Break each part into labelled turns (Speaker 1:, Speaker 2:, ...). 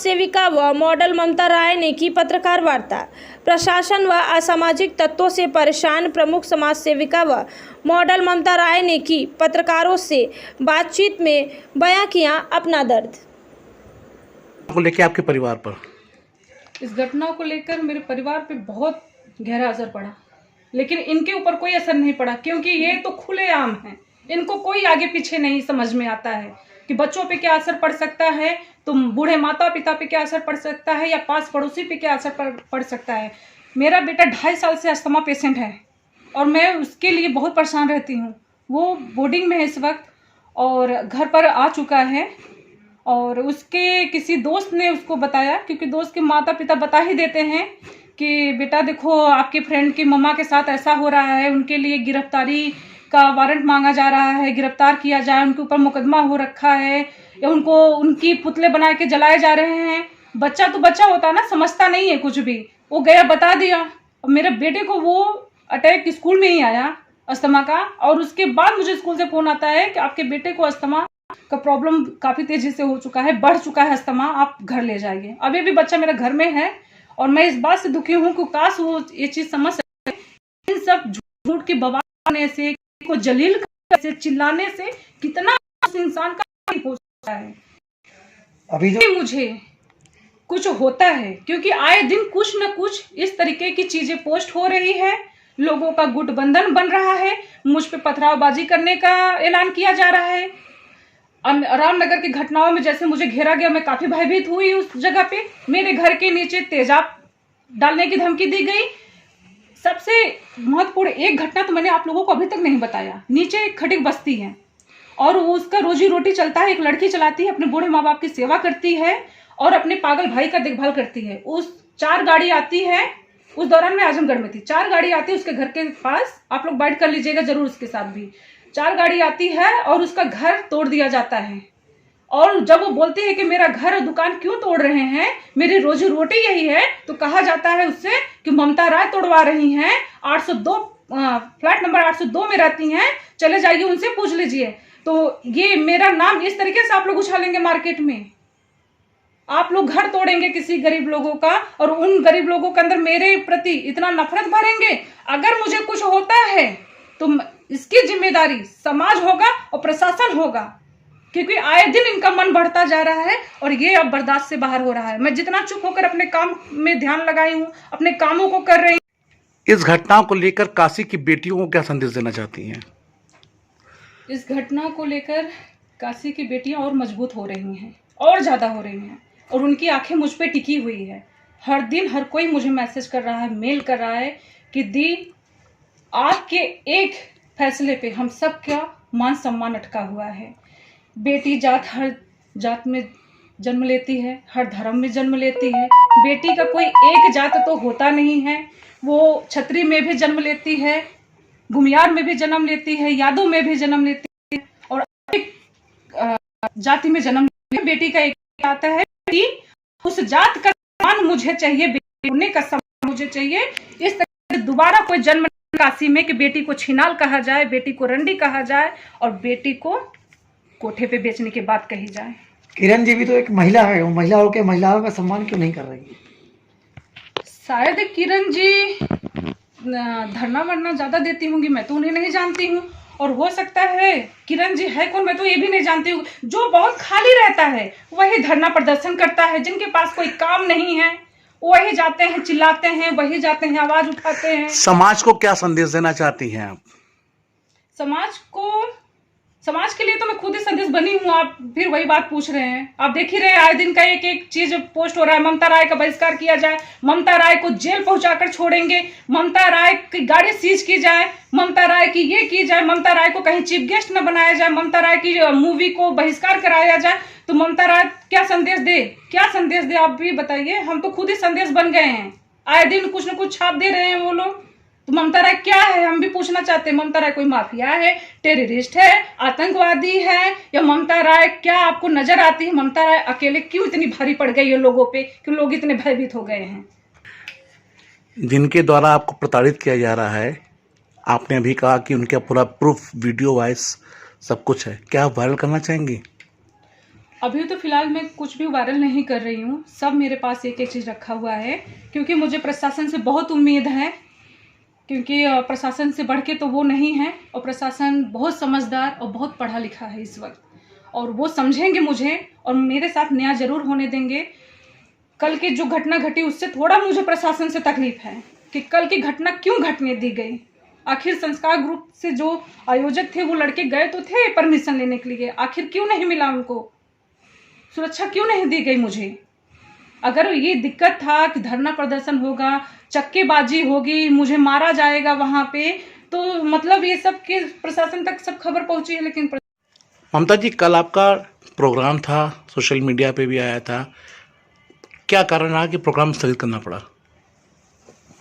Speaker 1: सेविका व मॉडल ममता राय ने की पत्रकार वार्ता। प्रशासन व असामाजिक तत्वों से परेशान प्रमुख समाज सेविका व मॉडल ममता राय ने की पत्रकारों से बातचीत में बयां किया अपना दर्द।
Speaker 2: को लेकर आपके परिवार पर
Speaker 3: इस घटना को लेकर मेरे परिवार पे बहुत गहरा असर पड़ा, लेकिन इनके ऊपर कोई असर नहीं पड़ा क्योंकि ये तो खुलेआम है। इनको कोई आगे पीछे नहीं समझ में आता है कि बच्चों पे क्या असर पड़ सकता है, तो बूढ़े माता पिता पे क्या असर पड़ सकता है या पास पड़ोसी पे क्या असर पड़ सकता है। मेरा बेटा 2.5 साल से अस्थमा पेशेंट है और मैं उसके लिए बहुत परेशान रहती हूँ। वो बोर्डिंग में है इस वक्त और घर पर आ चुका है और उसके किसी दोस्त ने उसको बताया, क्योंकि दोस्त के माता पिता बता ही देते हैं कि बेटा देखो आपके फ्रेंड की मम्मा के साथ ऐसा हो रहा है, उनके लिए गिरफ्तारी का वारंट मांगा जा रहा है, गिरफ्तार किया जाए, उनके ऊपर मुकदमा हो रखा है या उनको उनकी पुतले बना के जलाए जा रहे हैं। बच्चा तो बच्चा होता है ना, समझता नहीं है कुछ भी। वो गया बता दिया और मेरे बेटे को वो अटैक स्कूल में ही आया अस्थमा का, और उसके बाद मुझे स्कूल से फोन आता है कि आपके बेटे को अस्थमा का प्रॉब्लम काफी तेजी से हो चुका है, बढ़ चुका है अस्थमा, आप घर ले जाइए। अभी भी बच्चा मेरा घर में है और मैं इस बात से दुखी हूँ कि काश वो ये चीज समझ सके। इन सब झूठ की बवाने से, को जलील से, चिल्लाने से कितना इंसान का हो सकता है। अभी जो मुझे कुछ होता है क्योंकि आए दिन कुछ न कुछ इस तरीके की चीजें पोस्ट हो रही है, लोगों का गुटबंधन बन रहा है, मुझ पे पथरावबाजी करने का ऐलान किया जा रहा है। रामनगर की घटनाओं में जैसे मुझे घेरा गया, मैं काफी भयभीत हुई उस जगह पे। मेरे घर के नीचे तेजाब डालने की धमकी दी गई। सबसे महत्वपूर्ण एक घटना तो मैंने आप लोगों को अभी तक नहीं बताया। नीचे एक खटिक बस्ती है और उसका रोजी रोटी चलता है, एक लड़की चलाती है, अपने बूढ़े माँ बाप की सेवा करती है और अपने पागल भाई का देखभाल करती है। उस 4 गाड़ी आती है, उस दौरान मैं आजमगढ़ में थी। 4 गाड़ी आती है उसके घर के पास, आप लोग बाइट कर लीजिएगा जरूर उसके साथ भी। 4 गाड़ी आती है और उसका घर तोड़ दिया जाता है। और जब वो बोलती है कि मेरा घर और दुकान क्यों तोड़ रहे हैं, मेरी रोजी रोटी यही है, तो कहा जाता है उससे कि ममता राय तोड़वा रही हैं, 802 फ्लैट नंबर 802 में रहती हैं, चले जाइए उनसे पूछ लीजिए। तो ये मेरा नाम इस तरीके से आप लोग उछालेंगे मार्केट में, आप लोग घर तोड़ेंगे किसी गरीब लोगों का और उन गरीब लोगों के अंदर मेरे प्रति इतना नफरत भरेंगे। अगर मुझे कुछ होता है तो इसकी जिम्मेदारी समाज होगा और प्रशासन होगा, क्योंकि आए दिन इनका मन बढ़ता जा रहा है और ये अब बर्दाश्त से बाहर हो रहा है। मैं जितना चुप होकर अपने काम में ध्यान लगाई हूँ, अपने कामों को कर रही हूँ।
Speaker 2: इस घटना को लेकर काशी की बेटियों को क्या संदेश देना चाहती हैं?
Speaker 3: इस घटना को लेकर काशी की बेटियां और मजबूत हो रही हैं, और ज्यादा हो रही हैं, और उनकी आंखें मुझ पे टिकी हुई है। हर दिन हर कोई मुझे मैसेज कर रहा है, मेल कर रहा है कि दी आपके एक फैसले पे हम सब का मान सम्मान अटका हुआ है। बेटी जात हर जात में जन्म लेती है, हर धर्म में जन्म लेती है। बेटी का कोई एक जात तो होता नहीं है, वो छतरी में भी जन्म लेती है, भूमियार में भी जन्म लेती है, यादव में भी जन्म लेती है और जाति में जन्म लेती है। बेटी का एक आता है कि उस जात का सम्मान मुझे चाहिए, बेटी का सम्मान मुझे चाहिए। इस तरह दोबारा कोई जन्म काशी में कि बेटी को छिनाल कहा जाए, बेटी को रंडी कहा जाए और बेटी को कोठे पे बेचने की बात कही जाए।
Speaker 4: किरण जी भी तो एक महिला है, वो महिलाओं का सम्मान क्यों नहीं कर रही?
Speaker 3: शायद किरण जी धरना वरना ज्यादा देती होंगी, मैं तो उन्हें नहीं जानती हूँ। और हो सकता है किरण जी है कौन मैं तो ये भी नहीं जानती हूँ। जो बहुत खाली रहता है वही धरना प्रदर्शन करता है, जिनके पास कोई काम नहीं है वही जाते हैं, चिल्लाते हैं, वही जाते हैं, आवाज उठाते हैं।
Speaker 2: समाज को क्या संदेश देना चाहती हैं आप?
Speaker 3: समाज के लिए तो मैं खुद ही संदेश बनी हूँ। आप फिर वही बात पूछ रहे हैं। आप देख ही रहे हैं आए दिन का एक एक चीज पोस्ट हो रहा है। ममता राय का बहिष्कार किया जाए, ममता राय को जेल पहुंचाकर छोड़ेंगे, ममता राय की गाड़ी सीज की जाए, ममता राय की ये की जाए, ममता राय को कहीं चीफ गेस्ट न बनाया जाए, ममता राय की मूवी को बहिष्कार कराया जाए। तो ममता राय क्या संदेश दे, क्या संदेश दे आप भी बताइए। हम तो खुद ही संदेश बन गए हैं, आए दिन कुछ न कुछ छाप दे रहे हैं वो लोग। तो ममता राय क्या है हम भी पूछना चाहते हैं। ममता राय कोई माफिया है, टेररिस्ट है, आतंकवादी है, या ममता राय क्या आपको नजर आती है? ममता राय अकेले क्यों इतनी भारी पड़ गई है लोगों पे, क्यों लोग इतने भयभीत हो गए हैं?
Speaker 2: जिनके द्वारा आपको प्रताड़ित किया जा रहा है, आपने अभी कहा कि उनका पूरा प्रूफ, वीडियो, वॉइस सब कुछ है, क्या आप वायरल करना चाहेंगी?
Speaker 3: अभी तो फिलहाल मैं कुछ भी वायरल नहीं कर रही हूँ। सब मेरे पास एक एक चीज़ रखा हुआ है, क्योंकि मुझे प्रशासन से बहुत उम्मीद है, क्योंकि प्रशासन से बढ़ के तो वो नहीं है, और प्रशासन बहुत समझदार और बहुत पढ़ा लिखा है इस वक्त, और वो समझेंगे मुझे और मेरे साथ न्याय जरूर होने देंगे। कल की जो घटना घटी उससे थोड़ा मुझे प्रशासन से तकलीफ है कि कल की घटना क्यों घटने दी गई। आखिर संस्कार ग्रुप से जो आयोजक थे वो लड़के गए तो थे परमिशन लेने के लिए, आखिर क्यों नहीं मिला उनको, सुरक्षा क्यों नहीं दी गई मुझे। अगर ये दिक्कत था कि धरना प्रदर्शन होगा, चक्केबाजी होगी, मुझे मारा जाएगा वहां पे, तो मतलब ये सब के प्रशासन तक सब खबर पहुंची है। लेकिन
Speaker 2: ममता जी, कल आपका प्रोग्राम था, सोशल मीडिया पे भी आया था, क्या कारण रहा कि प्रोग्राम स्थगित करना पड़ा?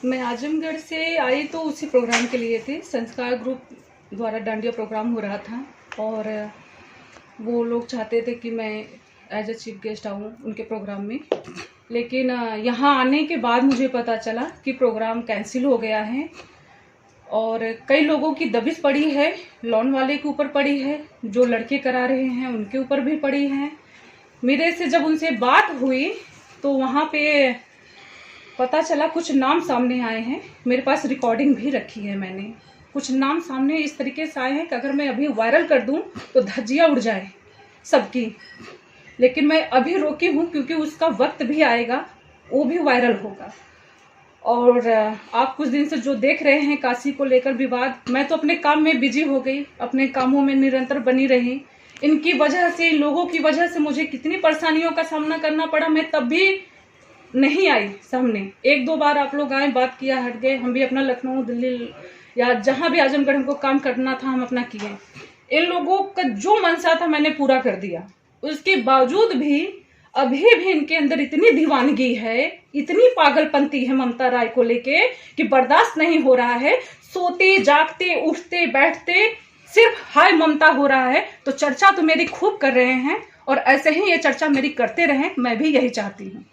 Speaker 3: मैं आजमगढ़ से आई तो उसी प्रोग्राम के लिए थी। संस्कार ग्रुप द्वारा डांडिया प्रोग्राम हो रहा था और वो लोग चाहते थे कि मैं एज ए चीफ गेस्ट आऊँ उनके प्रोग्राम में, लेकिन यहाँ आने के बाद मुझे पता चला कि प्रोग्राम कैंसिल हो गया है और कई लोगों की दबिश पड़ी है। लॉन वाले के ऊपर पड़ी है, जो लड़के करा रहे हैं उनके ऊपर भी पड़ी है। मेरे से जब उनसे बात हुई तो वहाँ पे पता चला कुछ नाम सामने आए हैं, मेरे पास रिकॉर्डिंग भी रखी है मैंने। कुछ नाम सामने इस तरीके से आए हैं कि अगर मैं अभी वायरल कर दूं तो धज्जियां उड़ जाए सबकी, लेकिन मैं अभी रोकी हूं क्योंकि उसका वक्त भी आएगा, वो भी वायरल होगा। और आप कुछ दिन से जो देख रहे हैं काशी को लेकर विवाद, मैं तो अपने काम में बिजी हो गई, अपने कामों में निरंतर बनी रही। इनकी वजह से, लोगों की वजह से मुझे कितनी परेशानियों का सामना करना पड़ा, मैं तब भी नहीं आई सामने। एक दो बार आप लोग आए, बात किया, हट गए। हम भी अपना लखनऊ, दिल्ली या जहां भी आजमगढ़ हमको काम करना था हम अपना किए। इन लोगों का जो मनसा था मैंने पूरा कर दिया। उसके बावजूद भी अभी भी इनके अंदर इतनी दीवानगी है, इतनी पागलपंती है ममता राय को लेके कि बर्दाश्त नहीं हो रहा है। सोते जागते उठते बैठते सिर्फ हाय ममता हो रहा है। तो चर्चा तो मेरी खूब कर रहे हैं और ऐसे ही ये चर्चा मेरी करते रहें, मैं भी यही चाहती हूँ,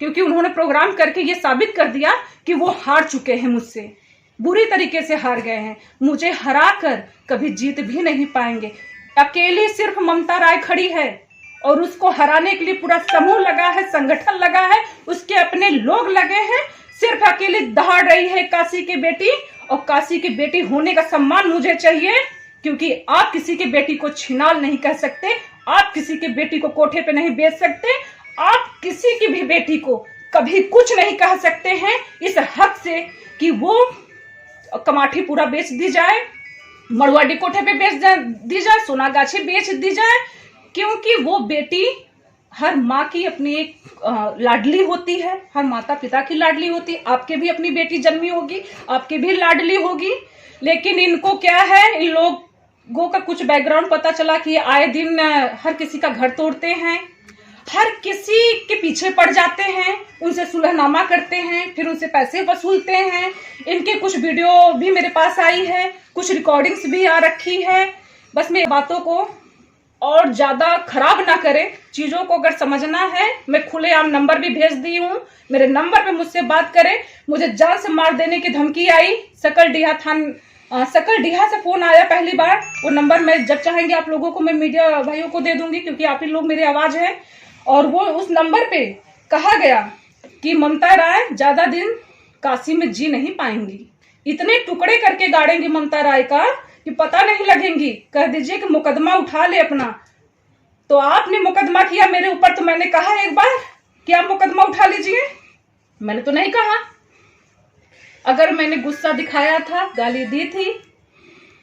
Speaker 3: क्योंकि उन्होंने प्रोग्राम करके ये साबित कर दिया कि वो हार चुके हैं, मुझसे बुरी तरीके से हार गए हैं। मुझे हरा कर कभी जीत भी नहीं पाएंगे। अकेली सिर्फ ममता राय खड़ी है और उसको हराने के लिए पूरा समूह लगा है, संगठन लगा है, उसके अपने लोग लगे हैं। सिर्फ अकेली दहाड़ रही है काशी की बेटी, और काशी की बेटी होने का सम्मान मुझे चाहिए, क्योंकि आप किसी की बेटी को छिनाल नहीं कह सकते, आप किसी की बेटी को कोठे पे नहीं बेच सकते, आप किसी की भी बेटी को कभी कुछ नहीं कह सकते हैं इस हक से कि वो कमाठी पूरा बेच दी जाए, मड़वाडी कोठे पे बेच दी जाए, सोनागाछी बेच दी जाए, क्योंकि वो बेटी हर माँ की अपनी एक लाडली होती है, हर माता पिता की लाडली होती है। आपके भी अपनी बेटी जन्मी होगी, आपके भी लाडली होगी। लेकिन इनको क्या है, इन लोगों का कुछ बैकग्राउंड पता चला कि आए दिन हर किसी का घर तोड़ते हैं, हर किसी के पीछे पड़ जाते हैं, उनसे सुलहनामा करते हैं, फिर उनसे पैसे वसूलते हैं। इनके कुछ वीडियो भी मेरे पास आई है, कुछ रिकॉर्डिंग्स भी आ रखी है। बस मेरी बातों को और ज्यादा खराब ना करें, चीजों को अगर समझना है, मैं खुलेआम नंबर भी भेज दी हूँ, मेरे नंबर पे मुझसे बात करें। मुझे जान से मार देने की धमकी आई, सकलडीहा से फोन आया पहली बार। वो नंबर मैं जब चाहेंगे आप लोगों को मैं मीडिया भाइयों को दे दूंगी, क्योंकि आप ही लोग मेरी आवाज है। और वो उस नंबर पे कहा गया कि ममता राय ज्यादा दिन काशी में जी नहीं पाएंगी, इतने टुकड़े करके गाड़ेंगी ममता राय का कि पता नहीं लगेंगी। कह दीजिए कि मुकदमा उठा ले अपना। तो आपने मुकदमा किया मेरे ऊपर, तो मैंने कहा एक बार कि आप मुकदमा उठा लीजिए? मैंने तो नहीं कहा। अगर मैंने गुस्सा दिखाया था, गाली दी थी,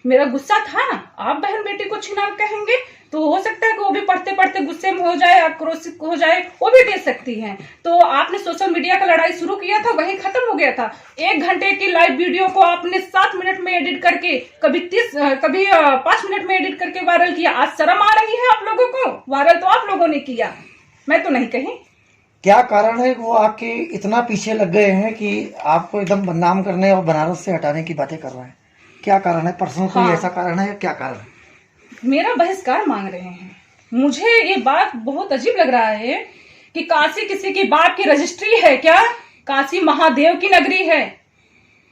Speaker 3: मेरा गुस्सा था, आप बहन बेटी को छिनाल कहेंगे, तो हो सकता है कि वो भी पढ़ते पढ़ते गुस्से में हो जाए, आक्रोशित हो जाए, वो भी दे सकती हैं। तो आपने सोशल मीडिया का लड़ाई शुरू किया था, वही खत्म हो गया था। 1 घंटे की लाइव वीडियो को आपने 7 मिनट में एडिट करके, कभी 5 मिनट में एडिट करके वायरल किया। आज शर्म आ रही है आप लोगों को? वायरल तो आप लोगों ने किया, मैं तो नहीं कही।
Speaker 4: क्या कारण है कि वो आपके इतना पीछे लग गए हैं कि आपको एकदम बदनाम करने और बनारस से हटाने की बातें कर रहे हैं? क्या कारण है? पर्सनल कोई ऐसा कारण है या क्या कारण है?
Speaker 3: मेरा बहिष्कार मांग रहे हैं। मुझे ये बात बहुत अजीब लग रहा है कि काशी किसी की बाप की रजिस्ट्री है क्या? काशी महादेव की नगरी है।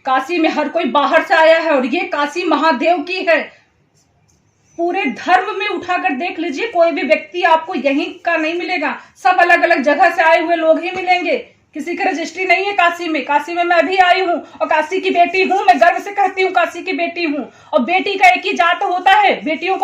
Speaker 3: काशी में हर कोई बाहर से आया है और ये काशी महादेव की है। पूरे धर्म में उठाकर देख लीजिए, कोई भी व्यक्ति आपको यहीं का नहीं मिलेगा, सब अलग अलग जगह से आए हुए लोग ही मिलेंगे। किसी की रजिस्ट्री नहीं है काशी में। काशी में मैं भी आई हूँ और काशी की बेटी हूँ, मैं गर्व से कहती हूँ काशी की बेटी हूँ। और बेटी का एक ही जात होता है, बेटियों को